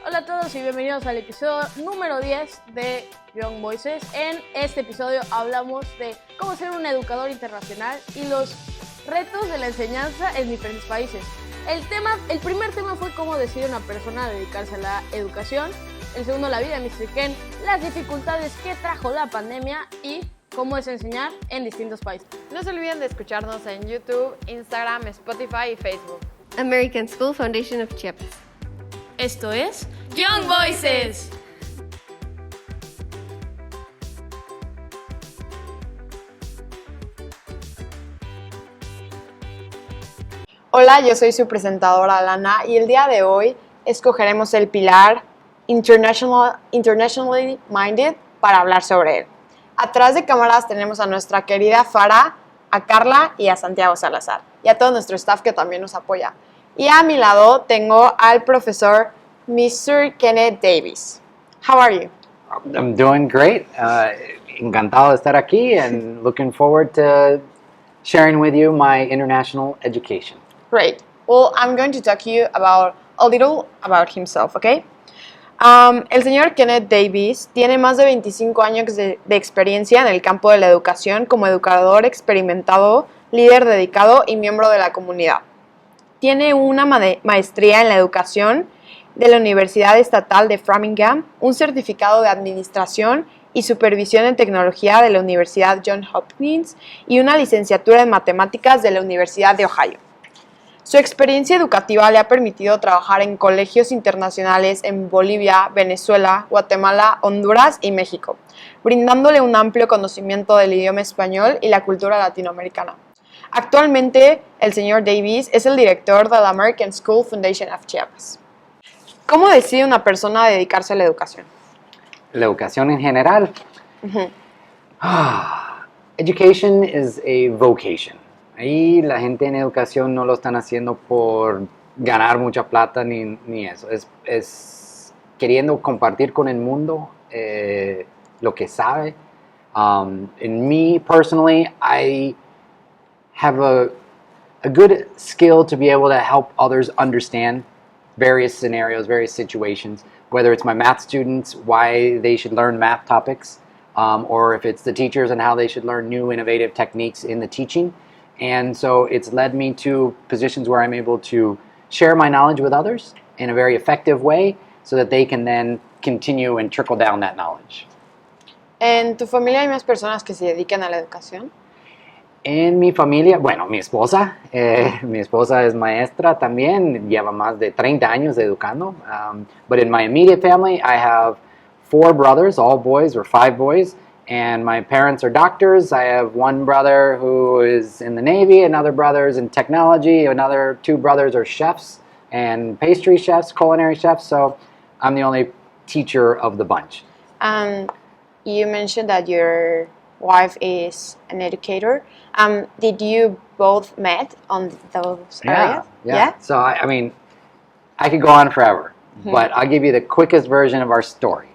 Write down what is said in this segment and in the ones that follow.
Hola a todos y bienvenidos al episodio número 10 de Young Voices. En este episodio hablamos de cómo ser un educador internacional y los retos de la enseñanza en diferentes países. El primer tema fue cómo decide una persona dedicarse a la educación. El segundo, la vida de Mr. Ken, las dificultades que trajo la pandemia y cómo es enseñar en distintos países. No se olviden de escucharnos en YouTube, Instagram, Spotify y Facebook. American School Foundation of Chiapas. Esto es Young Voices. Hola, yo soy su presentadora Alana y el día de hoy escogeremos el pilar Internationally Minded para hablar sobre él. Atrás de cámaras tenemos a nuestra querida Farah, a Carla y a Santiago Salazar y a todo nuestro staff que también nos apoya. Y a mi lado tengo al profesor Mr. Kenneth Davis. How are you? I'm doing great. Encantado de estar aquí and looking forward to sharing with you my international education. Great. Well, I'm going to talk to you a little about himself, okay? El señor Kenneth Davis tiene más de 25 años de experiencia en el campo de la educación como educador experimentado, líder dedicado y miembro de la comunidad. Tiene una maestría en la educación de la Universidad Estatal de Framingham, un certificado de administración y supervisión en tecnología de la Universidad Johns Hopkins y una licenciatura en matemáticas de la Universidad de Ohio. Su experiencia educativa le ha permitido trabajar en colegios internacionales en Bolivia, Venezuela, Guatemala, Honduras y México, brindándole un amplio conocimiento del idioma español y la cultura latinoamericana. Actualmente, el señor Davis es el director de la American School Foundation of Chiapas. ¿Cómo decide una persona dedicarse a la educación? La educación en general. Education is a vocation. Ahí la gente en educación no lo están haciendo por ganar mucha plata ni eso. Es queriendo compartir con el mundo lo que sabe. In me, personally, I have a good skill to be able to help others understand various scenarios, various situations, whether it's my math students, why they should learn math topics, or if it's the teachers and how they should learn new innovative techniques in the teaching. And so it's led me to positions where I'm able to share my knowledge with others in a very effective way so that they can then continue and trickle down that knowledge. ¿En tu familia hay más personas que se dedican a la educación? En mi familia, bueno, mi esposa es maestra también, lleva más de 30 años educando. But in my immediate family, I have 4 brothers, all boys, or 5 boys, and my parents are doctors. I have one brother who is in the Navy, another brother is in technology, another 2 brothers are chefs and pastry chefs, culinary chefs, so I'm the only teacher of the bunch. You mentioned that your wife is an educator. Did you both met on those areas? Yeah. So, I mean, I could go on forever, but I'll give you the quickest version of our story.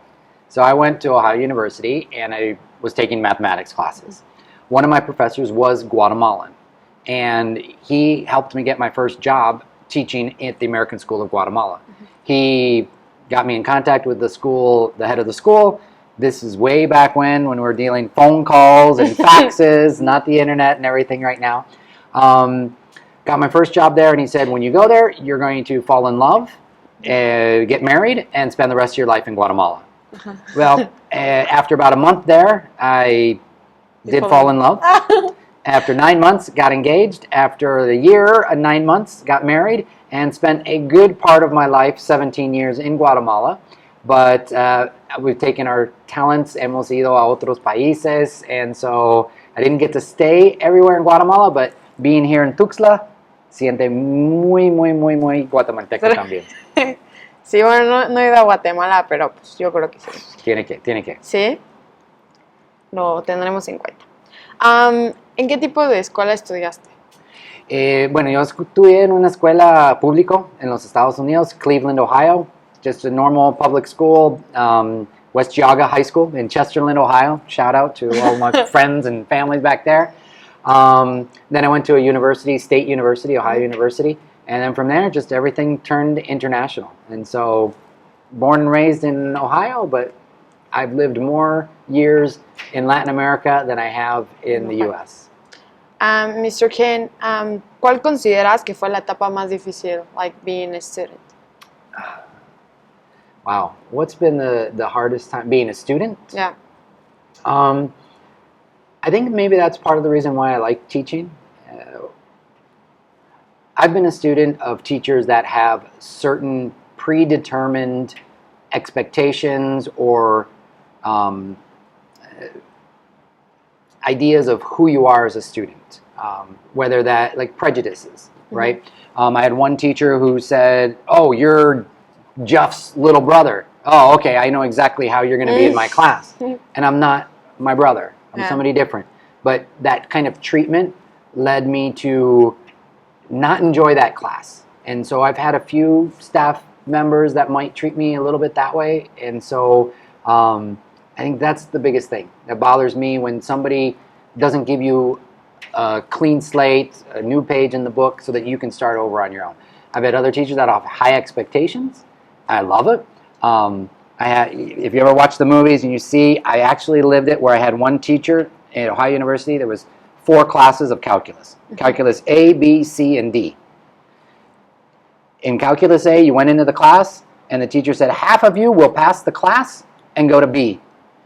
So I went to Ohio University, and I was taking mathematics classes. One of my professors was Guatemalan, and he helped me get my first job teaching at the American School of Guatemala. He got me in contact with the head of the school. This is way back when we were dealing phone calls and faxes, not the internet and everything right now. Got my first job there, and he said, when you go there, you're going to fall in love, get married, and spend the rest of your life in Guatemala. Well, after about a month there, I did fall in love. After 9 months, got engaged. After a year and 9 months, got married, and spent a good part of my life, 17 years, in Guatemala. But we've taken our talents, hemos ido a otros países, and so I didn't get to stay everywhere in Guatemala, but being here in Tuxtla, siente muy guatemalteco también. Sí, bueno, no he ido a Guatemala, pero pues yo creo que sí. Tiene que. ¿Sí? Lo tendremos en cuenta. ¿En qué tipo de escuela estudiaste? Bueno, yo estudié en una escuela pública en los Estados Unidos, Cleveland, Ohio. Just a normal public school, West Geauga High School in Chesterland, Ohio. Shout out to all my friends and families back there. Then I went to a university, State University, Ohio University. And then from there, just everything turned international. And so born and raised in Ohio, but I've lived more years in Latin America than I have in the U.S. Mr. Ken, ¿cuál consideras que fue la etapa más difícil, like being a student? Wow. What's been the hardest time being a student? Yeah. I think maybe that's part of the reason why I like teaching. I've been a student of teachers that have certain predetermined expectations or ideas of who you are as a student, whether that, like prejudices, right? I had one teacher who said, oh, you're Jeff's little brother. Oh, okay, I know exactly how you're going to be in my class. And I'm not my brother. I'm somebody different. But that kind of treatment led me to not enjoy that class. And so I've had a few staff members that might treat me a little bit that way. And so I think that's the biggest thing that bothers me, when somebody doesn't give you a clean slate, a new page in the book so that you can start over on your own. I've had other teachers that have high expectations. I love it. If you ever watch the movies and you see, I actually lived it, where I had one teacher at Ohio University. There was 4 classes of calculus. Calculus A, B, C, and D. In calculus A, you went into the class, and the teacher said, half of you will pass the class and go to B.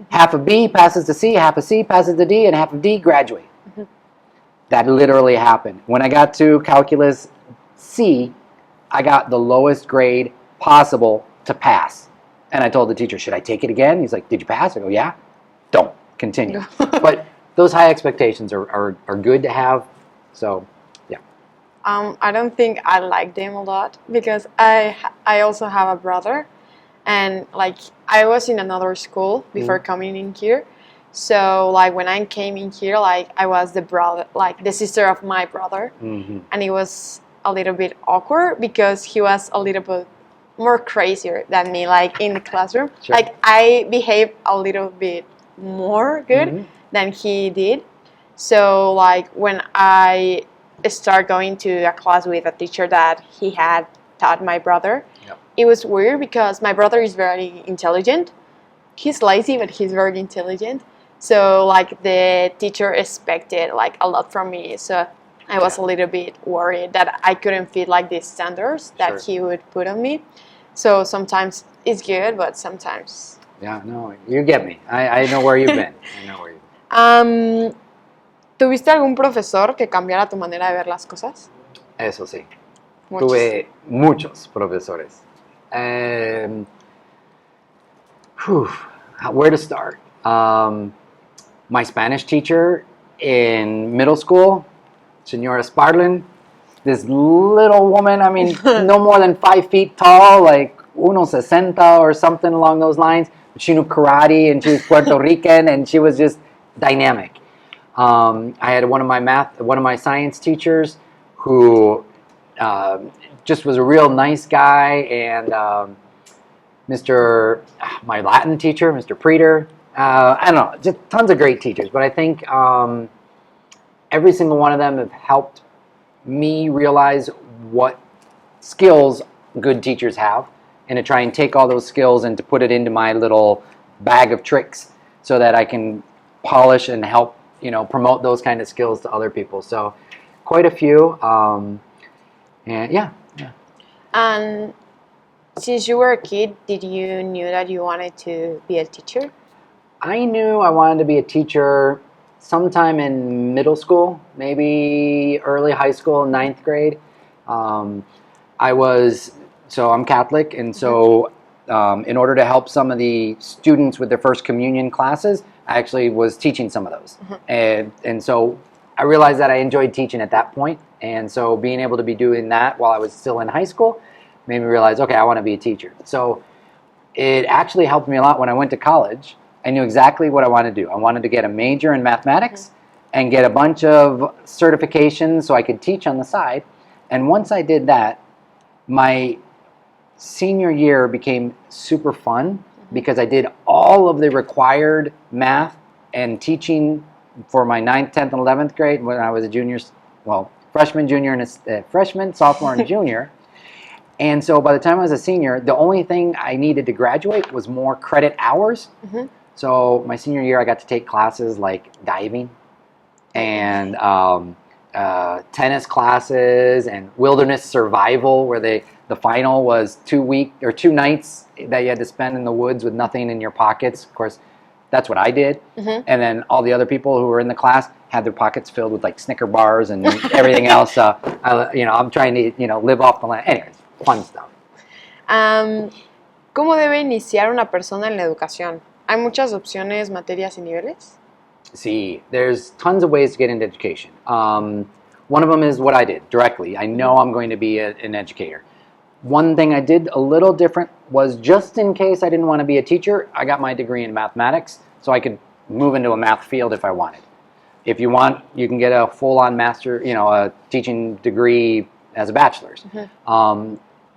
Half of B passes to C, half of C passes to D, and half of D graduate. That literally happened. When I got to calculus C, I got the lowest grade possible to pass. And I told the teacher, should I take it again? He's like, did you pass? I go, yeah. Don't. Continue. But those high expectations are good to have. So, yeah. I don't think I like them a lot, because I also have a brother, and like I was in another school before coming in here. So like when I came in here, like I was the brother, like the sister of my brother, and it was a little bit awkward because he was a little bit more crazier than me, like in the classroom. Sure. Like I behaved a little bit more good than he did. So like when I start going to a class with a teacher that he had taught my brother, it was weird because my brother is very intelligent. He's lazy, but he's very intelligent. So like the teacher expected like a lot from me. So I was a little bit worried that I couldn't fit like the standards that he would put on me. So sometimes it's good, but sometimes... Yeah, no, you get me. I know where you've been. I know where you've been. ¿Tuviste algún profesor que cambiara tu manera de ver las cosas? Eso sí. Muchos. Tuve muchos profesores. Where to start? My Spanish teacher in middle school, Senora Sparlin, this little woman, I mean, no more than 5 feet tall, like 1.60 or something along those lines. She knew karate, and she was Puerto Rican, and she was just dynamic. I had one of my science teachers who just was a real nice guy, and my Latin teacher, Mr. Preeter. I don't know, just tons of great teachers, but I think every single one of them have helped me realize what skills good teachers have, and to try and take all those skills and to put it into my little bag of tricks so that I can polish and help, promote those kind of skills to other people. So quite a few. And yeah. And since you were a kid, did you knew that you wanted to be a teacher? I knew I wanted to be a teacher sometime in middle school, maybe early high school, 9th grade. I'm Catholic, and so in order to help some of the students with their first communion classes, I actually was teaching some of those. And so I realized that I enjoyed teaching at that point, and so being able to be doing that while I was still in high school made me realize, okay, I want to be a teacher. So it actually helped me a lot when I went to college. I knew exactly what I wanted to do. I wanted to get a major in mathematics and get a bunch of certifications so I could teach on the side. And once I did that, my senior year became super fun because I did all of the required math and teaching for my 9th, 10th, and 11th grade when I was a freshman, sophomore, and junior. And so by the time I was a senior, the only thing I needed to graduate was more credit hours. So my senior year, I got to take classes like diving and tennis classes and wilderness survival, where the final was 2 nights that you had to spend in the woods with nothing in your pockets. Of course, that's what I did. And then all the other people who were in the class had their pockets filled with like Snicker bars and everything else. I'm trying to, live off the land. Anyways, fun stuff. ¿Cómo debe iniciar una persona en la educación? ¿Hay muchas opciones, materias y niveles? See, there's tons of ways to get into education. One of them is what I did directly. I know I'm going to be an educator. One thing I did a little different was, just in case I didn't want to be a teacher, I got my degree in mathematics so I could move into a math field if I wanted. If you want, you can get a full-on master, a teaching degree as a bachelor's.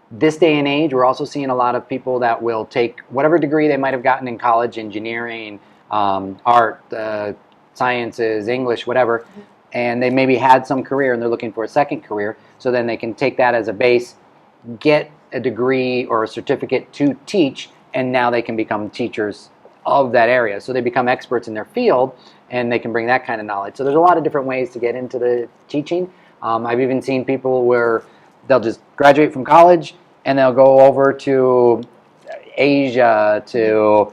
This day and age, we're also seeing a lot of people that will take whatever degree they might have gotten in college, engineering, art, sciences, English, whatever, and they maybe had some career and they're looking for a second career, so then they can take that as a base, get a degree or a certificate to teach, and now they can become teachers of that area. So they become experts in their field, and they can bring that kind of knowledge. So there's a lot of different ways to get into the teaching. I've even seen people where they'll just graduate from college and they'll go over to Asia, to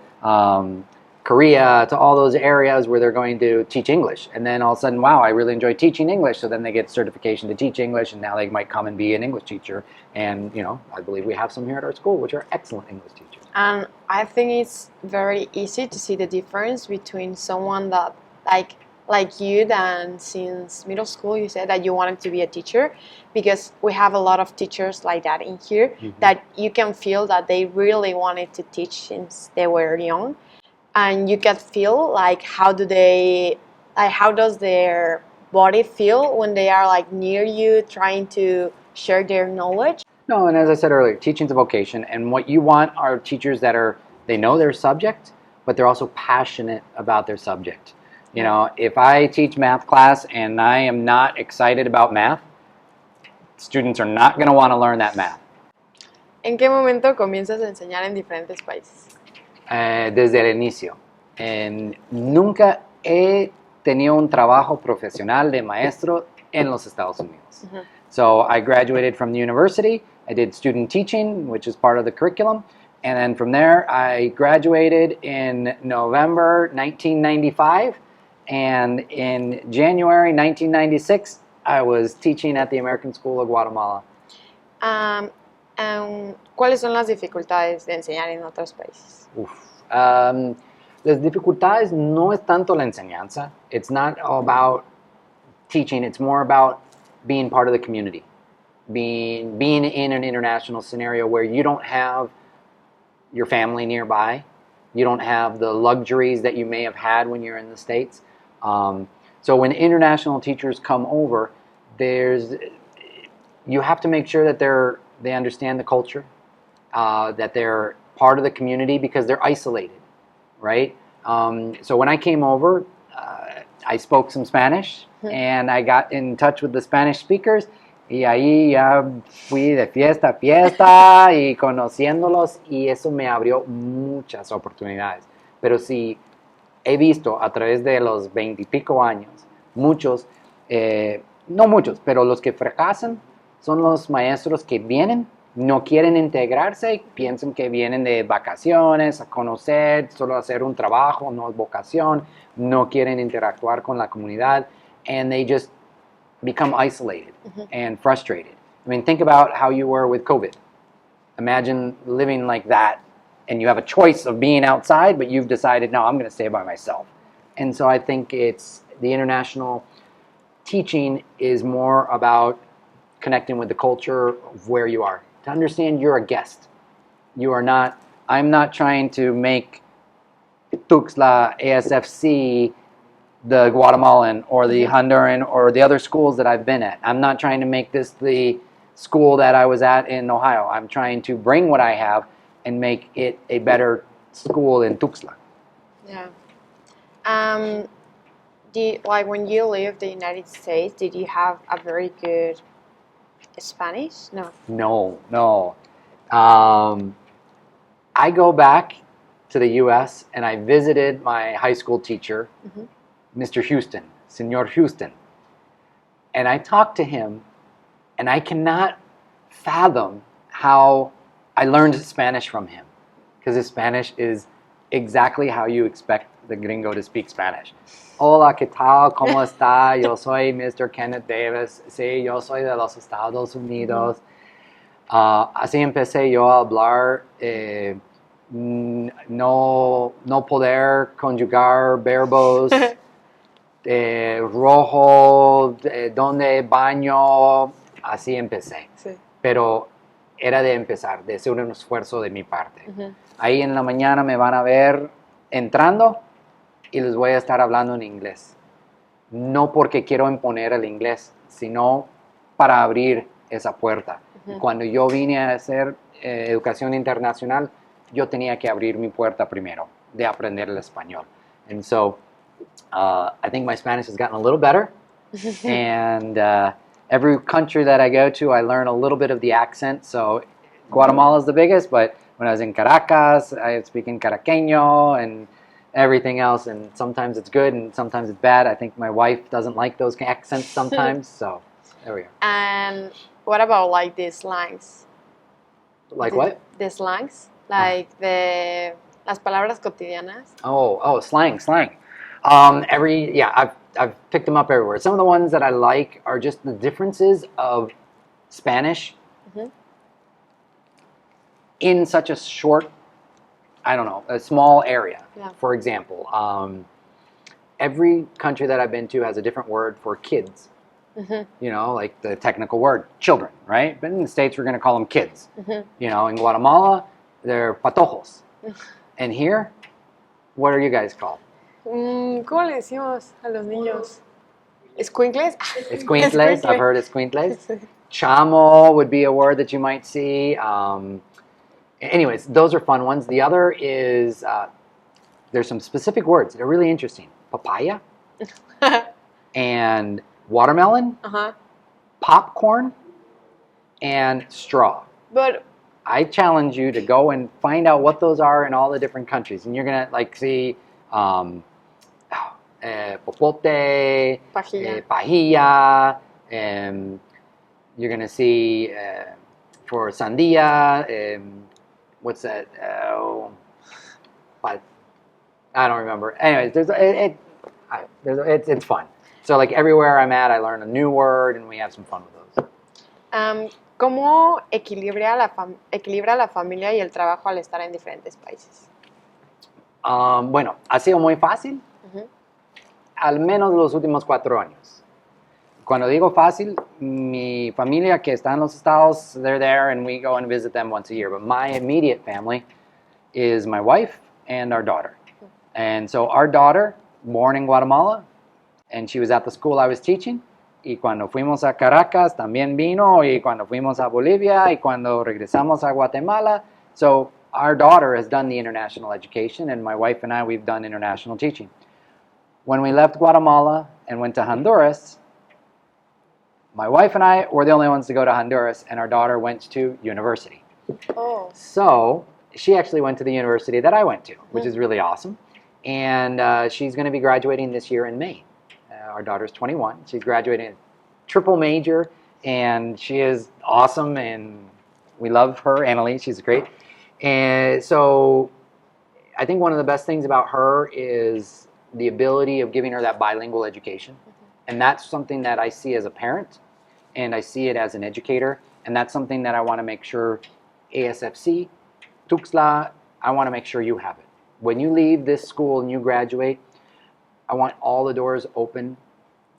Korea, to all those areas where they're going to teach English. And then all of a sudden, wow, I really enjoy teaching English. So then they get certification to teach English, and now they might come and be an English teacher. And, I believe we have some here at our school, which are excellent English teachers. And I think it's very easy to see the difference between someone that, like you, that since middle school you said that you wanted to be a teacher, because we have a lot of teachers like that in here, that you can feel that they really wanted to teach since they were young. And you can feel like how does their body feel when they are like near you trying to share their knowledge. No, and as I said earlier, teaching's a vocation, and what you want are teachers that they know their subject, but they're also passionate about their subject. If I teach math class and I am not excited about math, students are not going to want to learn that math. ¿En qué momento comienzas a enseñar en diferentes países? Desde el inicio. Nunca he tenido un trabajo profesional de maestro en los Estados Unidos. So I graduated from the university. I did student teaching, which is part of the curriculum. And then from there, I graduated in November 1995. And in January 1996, I was teaching at the American School of Guatemala. ¿Cuáles son las dificultades de enseñar en otros países? Las dificultades no es tanto la enseñanza. It's not all about teaching. It's more about being part of the community. Being in an international scenario where you don't have your family nearby. You don't have the luxuries that you may have had when you're in the States. So when international teachers come over, you have to make sure that they understand the culture, that they're part of the community, because they're isolated, right? So when I came over, I spoke some Spanish, and I got in touch with the Spanish speakers, y ahí ya fui de fiesta a fiesta y conociéndolos, y eso me abrió muchas oportunidades. Pero sí, he visto a través de los 20 y pico años, muchos, no muchos, pero los que fracasan son los maestros que vienen, no quieren integrarse, piensan que vienen de vacaciones, a conocer, solo hacer un trabajo, no es vocación, no quieren interactuar con la comunidad, and they just become isolated and frustrated. I mean, think about how you were with COVID. Imagine living like that, and you have a choice of being outside, but you've decided, no, I'm going to stay by myself. And so I think it's the international teaching is more about connecting with the culture of where you are. To understand you're a guest. I'm not trying to make Tuxtla, ASFC, the Guatemalan or the Honduran or the other schools that I've been at. I'm not trying to make this the school that I was at in Ohio. I'm trying to bring what I have and make it a better school in Tuxtla. Yeah. When you lived in the United States, did you have a very good Spanish? No. No. I go back to the U.S. and I visited my high school teacher, Mr. Houston, Senor Houston. And I talked to him, and I cannot fathom how I learned Spanish from him. Because his Spanish is exactly how you expect the gringo to speak Spanish. Hola, ¿qué tal? ¿Cómo está? Yo soy Mr. Kenneth Davis. Sí, yo soy de los Estados Unidos. Así empecé yo a hablar. No poder conjugar verbos. Rojo, donde baño. Así empecé. Sí. Pero era de empezar, de hacer un esfuerzo de mi parte. Ahí en la mañana me van a ver entrando y les voy a estar hablando en inglés. No porque quiero imponer el inglés, sino para abrir esa puerta. Y cuando yo vine a hacer educación internacional, yo tenía que abrir mi puerta primero de aprender el español. And so, I think my Spanish has gotten a little better. And every country that I go to, I learn a little bit of the accent. So Guatemala is the biggest, but when I was in Caracas, I speak in Caraqueño and everything else. And sometimes it's good and sometimes it's bad. I think my wife doesn't like those accents sometimes. So there we are. And what about like the slangs? Like what? The slangs, like las palabras cotidianas. Oh, slang. I've picked them up everywhere. Some of the ones that I like are just the differences of Spanish in such a short, a small area. Yeah. For example, every country that I've been to has a different word for kids. Like the technical word, children, right? But in the States, we're going to call them kids. In Guatemala, they're patojos. And here, what are you guys called? ¿Cómo le decimos a los niños? ¿Escuincles? Escuincles, I've heard escuincles. Chamo would be a word that you might see. Anyways, those are fun ones. The other is, there's some specific words that are really interesting. Papaya and watermelon, popcorn, and straw. But I challenge you to go and find out what those are in all the different countries. And you're going to see popote, pajilla, you're going to see for sandia, what's that? But I don't remember. Anyways, it's fun. So like everywhere I'm at, I learn a new word and we have some fun with those. ¿Cómo equilibra la familia y el trabajo al estar en diferentes países? Bueno, ha sido muy fácil, al menos los últimos 4 años. Cuando digo fácil, mi familia que está en los Estados, they're there and we go and visit them once a year. But my immediate family is my wife and our daughter. And so our daughter, born in Guatemala, and she was at the school I was teaching. Y cuando fuimos a Caracas también vino, y cuando fuimos a Bolivia, y cuando regresamos a Guatemala. So our daughter has done the international education, and my wife and I, we've done international teaching. When we left Guatemala and went to Honduras, my wife and I were the only ones to go to Honduras, and our daughter went to university. Oh. So she actually went to the university that I went to, which is really awesome. And she's going to be graduating this year in May. Our daughter's 21. She's graduating triple major, and she is awesome, and we love her, Annalise. She's great. And so I think one of the best things about her is the ability of giving her that bilingual education. And that's something that I see as a parent, and I see it as an educator, and that's something that I want to make sure ASFC, Tuxtla, I want to make sure you have it. When you leave this school and you graduate, I want all the doors open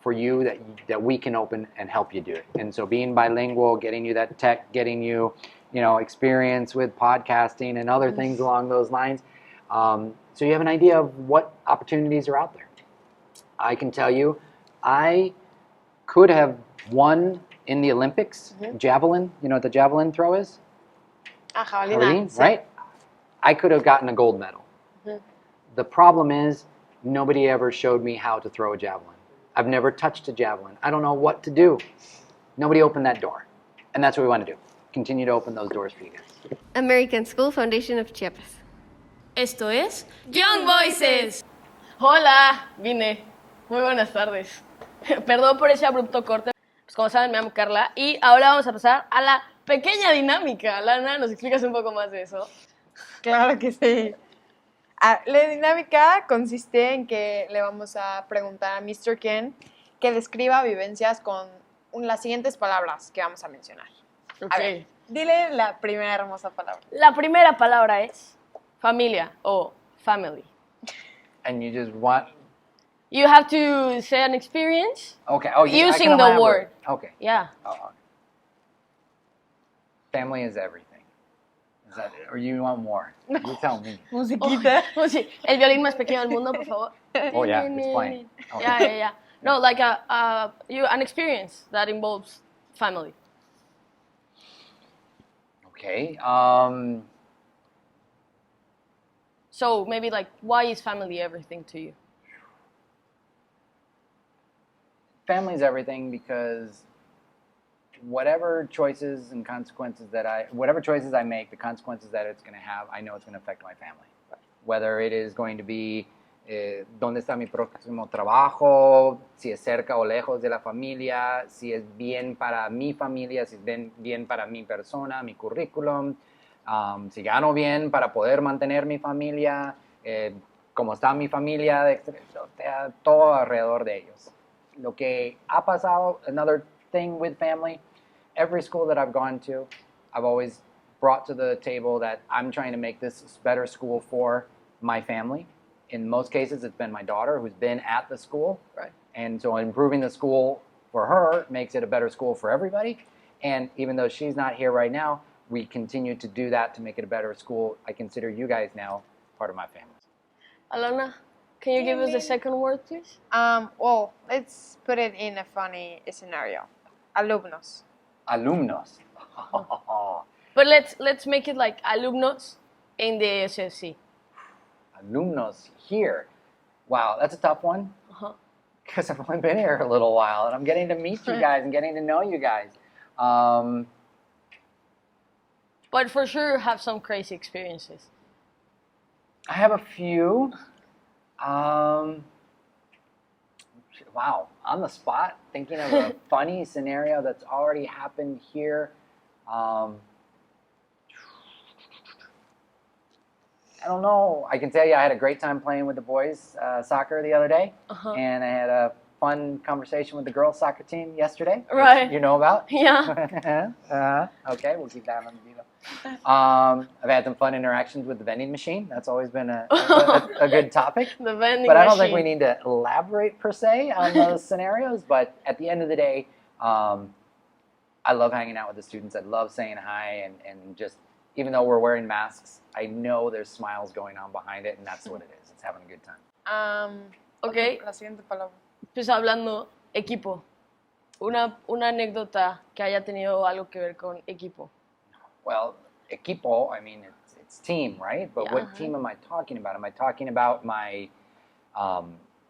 for you that we can open and help you do it. And so being bilingual, getting you that tech, getting you, experience with podcasting and other things along those lines. So you have an idea of what opportunities are out there. I can tell you, I could have won in the Olympics, javelin. You know what the javelin throw is? Javelin, right? I could have gotten a gold medal. The problem is, nobody ever showed me how to throw a javelin. I've never touched a javelin. I don't know what to do. Nobody opened that door. And that's what we want to do. Continue to open those doors for you guys. American School Foundation of Chiapas. Esto es Young Voices. Hola, vine. Muy buenas tardes. Perdón por ese abrupto corte. Pues como saben, me llamo Carla y ahora vamos a pasar a la pequeña dinámica. Lana, ¿nos explicas un poco más de eso? Claro que sí. La dinámica consiste en que le vamos a preguntar a Mr. Ken que describa vivencias con las siguientes palabras que vamos a mencionar. A ver, dile la primera hermosa palabra. La primera palabra es familia o family. And you just want... You have to say an experience Okay. Oh, yeah, using I can the elaborate. word. Okay. Yeah. Oh. Family is everything. Is that it? Or you want more? You tell me. Musiquita. Oh, sí. El violín más pequeño del mundo, por favor. Oh, yeah, it's playing. Okay. Yeah. No, like an experience that involves family. Okay. So maybe like, why is family everything to you? Family is everything because whatever choices and consequences whatever choices I make, the consequences that it's going to have, I know it's going to affect my family. Whether it is going to be dónde está mi próximo trabajo, si es cerca o lejos de la familia, si es bien para mi familia, si es bien para mi persona, mi currículum, si gano bien para poder mantener mi familia, cómo está mi familia, todo alrededor de ellos. Lo que ha pasado, another thing with family, every school that I've gone to, I've always brought to the table that I'm trying to make this a better school for my family. In most cases, it's been my daughter who's been at the school. Right. And so improving the school for her makes it a better school for everybody. And even though she's not here right now, we continue to do that to make it a better school. I consider you guys now part of my family. Alana, can you give us the second word, please? Well, let's put it in a funny scenario. Alumnos. Alumnos. But let's make it like alumnos in the SFC. Alumnos here. Wow, that's a tough one. Uh-huh. Because I've only been here a little while and I'm getting to meet you guys and getting to know you guys. But for sure you have some crazy experiences. I have a few. Wow, on the spot, thinking of a funny scenario that's already happened here. I don't know. I can tell you I had a great time playing with the boys soccer the other day. Uh-huh. And I had a fun conversation with the girls soccer team yesterday. Right. You know about? Yeah. Okay, we'll keep that on the video. I've had some fun interactions with the vending machine. That's always been a good topic. The vending But I don't machine. think we need to elaborate per se on those scenarios. But at the end of the day, I love hanging out with the students. I love saying hi and just, even though we're wearing masks, I know there's smiles going on behind it, and that's what it is. It's having a good time. Okay. La siguiente palabra. Pues hablando, equipo. Una anécdota que haya tenido algo que ver con equipo. Well, equipo, I mean, it's team, right? But Yeah. what team am I talking about? Am I talking about my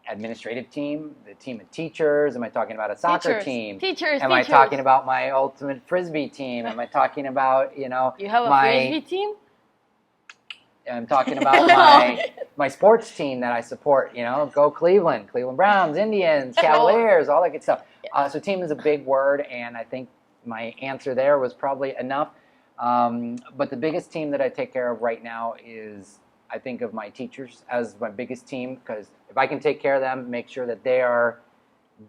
administrative team, the team of teachers? Am I talking about a soccer team? Teachers. Am I talking about my ultimate frisbee team? Am I talking about, You have a my frisbee team? I'm talking about my sports team that I support, go Cleveland Browns, Indians, Cavaliers, all that good stuff. So team is a big word, and I think my answer there was probably enough. But the biggest team that I take care of right now is, I think of my teachers as my biggest team, because if I can take care of them, make sure that they are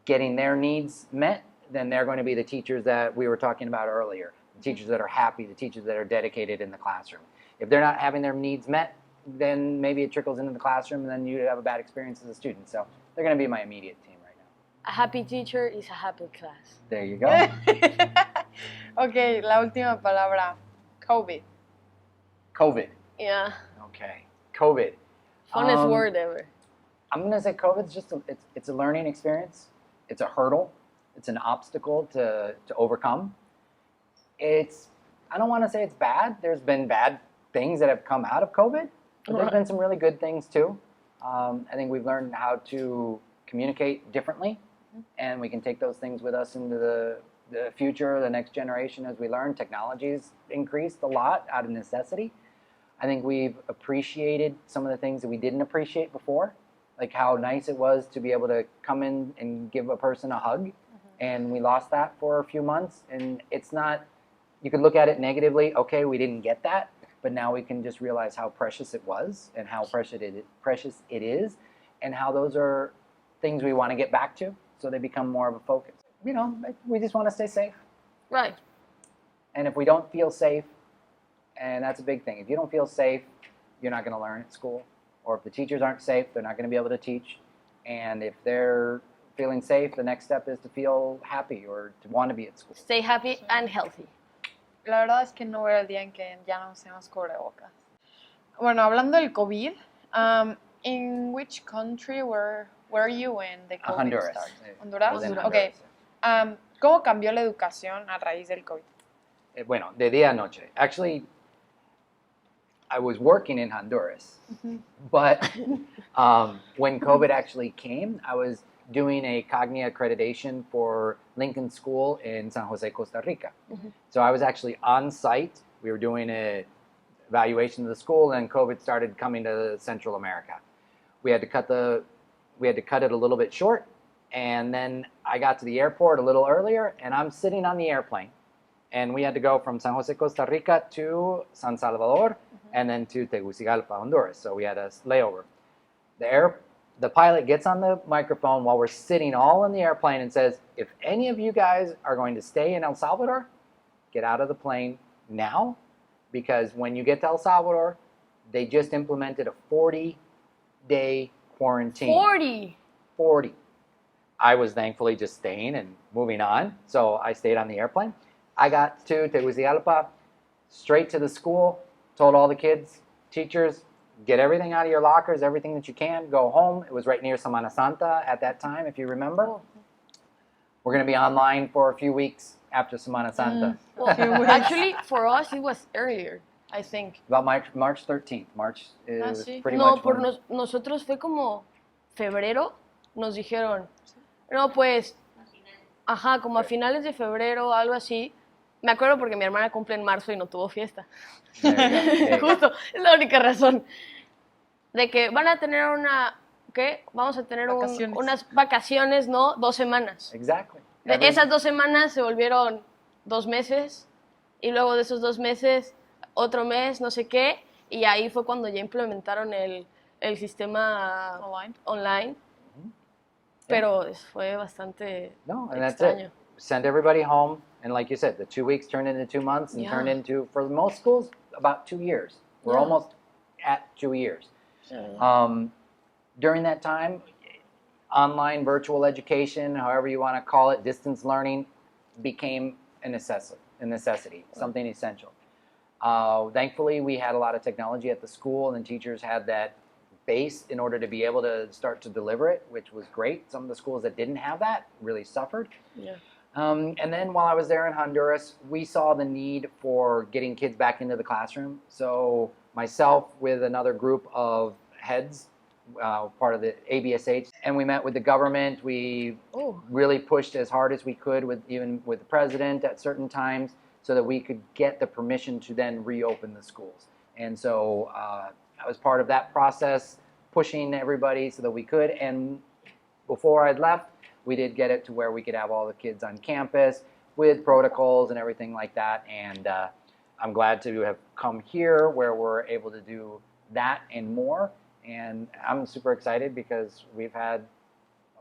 getting their needs met, then they're going to be the teachers that we were talking about earlier, the teachers that are happy, the teachers that are dedicated in the classroom. If they're not having their needs met, then maybe it trickles into the classroom, and then you have a bad experience as a student. So they're going to be my immediate team right now. A happy teacher is a happy class. There you go. Ok, la última palabra. COVID. COVID. Yeah. Okay. COVID. Funnest word ever. I'm going to say COVID's just it's a learning experience. It's a hurdle. It's an obstacle to overcome. I don't want to say it's bad. There's been bad things that have come out of COVID, but there's been some really good things too. I think we've learned how to communicate differently, and we can take those things with us into the the future, the next generation, as we learn, technology's increased a lot out of necessity. I think we've appreciated some of the things that we didn't appreciate before, like how nice it was to be able to come in and give a person a hug, and we lost that for a few months. And it's not, you could look at it negatively, okay, we didn't get that, but now we can just realize how precious it was and how precious it is, and how those are things we want to get back to, so they become more of a focus. You know, we just want to stay safe. Right. And if we don't feel safe, and that's a big thing, if you don't feel safe, you're not going to learn at school. Or if the teachers aren't safe, they're not going to be able to teach. And if they're feeling safe, the next step is to feel happy or to want to be at school. Stay happy and healthy. La verdad es que no veo el día en que ya no usemos cubrebocas. Bueno, hablando del COVID, in which country were you when the COVID Honduras. started? I Honduras? was in Okay. ¿Cómo cambió la educación a raíz del COVID? Bueno, de día a noche. Actually, I was working in Honduras, but when COVID actually came, I was doing a Cognia accreditation for Lincoln School in San Jose, Costa Rica. So I was actually on site. We were doing an evaluation of the school, and COVID started coming to Central America. We had to cut it a little bit short, and then I got to the airport a little earlier, and I'm sitting on the airplane, and we had to go from San Jose, Costa Rica to San Salvador, and then to Tegucigalpa, Honduras. So we had a layover. The pilot gets on the microphone while we're sitting all in the airplane and says, if any of you guys are going to stay in El Salvador, get out of the plane now, because when you get to El Salvador, they just implemented a 40-day quarantine. 40. I was thankfully just staying and moving on, so I stayed on the airplane. I got to Tegucigalpa, straight to the school, told all the kids, teachers, get everything out of your lockers, everything that you can, go home. It was right near Semana Santa at that time, if you remember. We're going to be online for a few weeks after Semana Santa. Well, actually, for us, it was earlier, I think. About March 13th. March is sí. pretty No, much por when- nosotros fue como febrero, nos dijeron, no, pues, ajá, como a finales de febrero, algo así. Me acuerdo porque mi hermana cumple en marzo y no tuvo fiesta. There you go. There you go. Justo, es la única razón. De que van a tener ¿qué? Vamos a tener Vacaciones. unas vacaciones, ¿no? 2 semanas. Exactly. De esas 2 semanas se volvieron 2 meses y luego de esos 2 meses otro mes, no sé qué, y ahí fue cuando ya implementaron el sistema online. Pero fue bastante No, and that's extraño. it. Send everybody home, and like you said, the 2 weeks turned into 2 months, and Yeah. turned into, for most schools, about 2 years. We're Yeah. almost at 2 years. During that time, online virtual education, however you want to call it, distance learning, became a necessity, something essential. Thankfully, we had a lot of technology at the school, and the teachers had that base in order to be able to start to deliver it, which was great. Some of the schools that didn't have that really suffered. Yeah. And then while I was there in Honduras, we saw the need for getting kids back into the classroom. So myself with another group of heads, part of the ABSH, and we met with the government. We really pushed as hard as we could, even with the president at certain times, so that we could get the permission to then reopen the schools. And so I was part of that process, pushing everybody so that we could. And before I'd left, we did get it to where we could have all the kids on campus with protocols and everything like that. And I'm glad to have come here where we're able to do that and more. And I'm super excited because we've had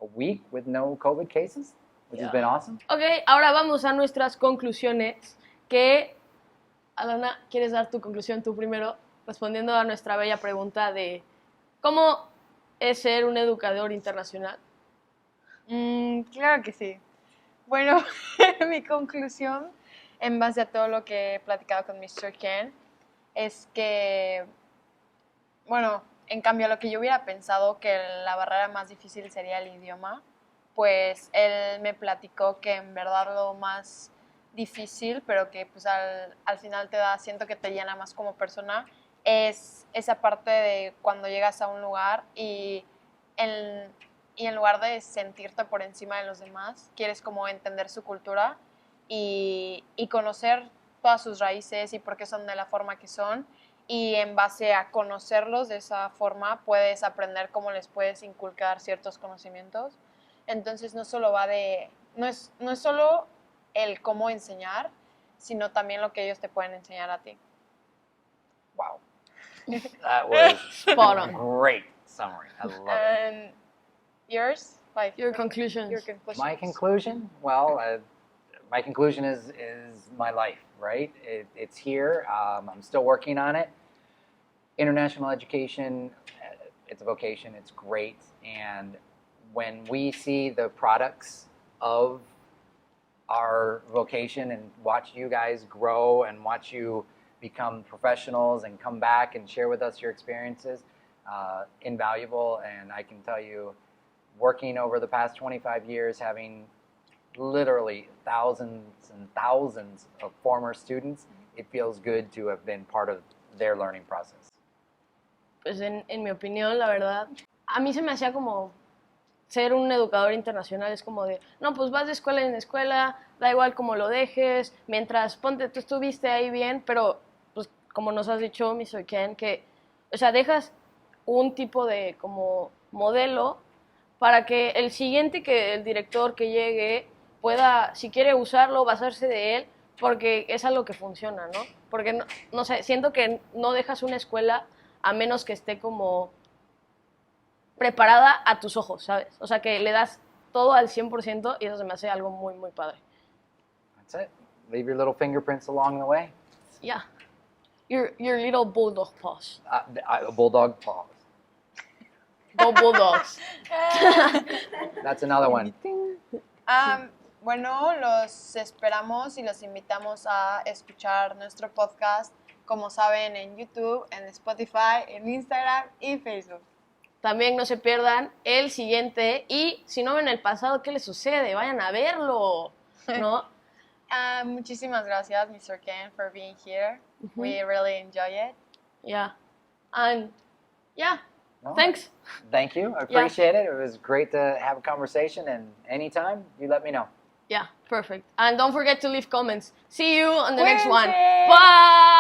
a week with no COVID cases, which has been awesome. Ok, ahora vamos a nuestras conclusiones. Alana, ¿quieres dar tu conclusión tú primero? Respondiendo a nuestra bella pregunta de ¿cómo es ser un educador internacional? Claro que sí. Bueno, mi conclusión, en base a todo lo que he platicado con Mr. Ken, es que, bueno, en cambio a lo que yo hubiera pensado que la barrera más difícil sería el idioma, pues él me platicó que en verdad lo más difícil, pero que pues al final siento que te llena más como persona, es esa parte de cuando llegas a un lugar y en lugar de sentirte por encima de los demás, quieres como entender su cultura y conocer todas sus raíces y por qué son de la forma que son. Y en base a conocerlos de esa forma puedes aprender cómo les puedes inculcar ciertos conocimientos. Entonces no solo va de, no es solo el cómo enseñar, sino también lo que ellos te pueden enseñar a ti. Wow. That was Spot on. great summary. I love it. And yours? Like Your conclusions. Your conclusions. My conclusion? Well, my conclusion is my life, right? It's here. I'm still working on it. International education, it's a vocation. It's great. And when we see the products of our vocation and watch you guys grow and watch you become professionals and come back and share with us your experiences, invaluable. And I can tell you, working over the past 25 years, having literally thousands and thousands of former students, it feels good to have been part of their learning process. Pues en mi opinión, la verdad, a mí se me hacía como ser un educador internacional, es como de, no, pues vas de escuela en escuela, da igual cómo lo dejes, mientras, ponte, tú estuviste ahí bien, pero, pues, como nos has dicho, Mr. Ken, que, o sea, dejas un tipo de, como, modelo para que el siguiente, que el director que llegue pueda, si quiere usarlo, basarse de él, porque es algo que funciona, ¿no? Porque, no sé, siento que no dejas una escuela a menos que esté como preparada a tus ojos, ¿sabes? O sea, que le das todo al 100% y eso se me hace algo muy, muy padre. That's it. Leave your little fingerprints along the way. Yeah. Your little bulldog paws. A bulldog paws. Go Bulldogs. That's another one. Bueno, los esperamos y los invitamos a escuchar nuestro podcast, como saben, en YouTube, en Spotify, en Instagram y Facebook. También no se pierdan el siguiente y si no ven el pasado, ¿qué les sucede? Vayan a verlo, ¿no? Muchísimas gracias, Mr. Ken, for being here. We really enjoy it. Yeah. And yeah, Well, thanks. Thank you. I appreciate it. It was great to have a conversation, and anytime, you let me know. Yeah, perfect. And don't forget to leave comments. See you on the next one. Cuídense. Bye!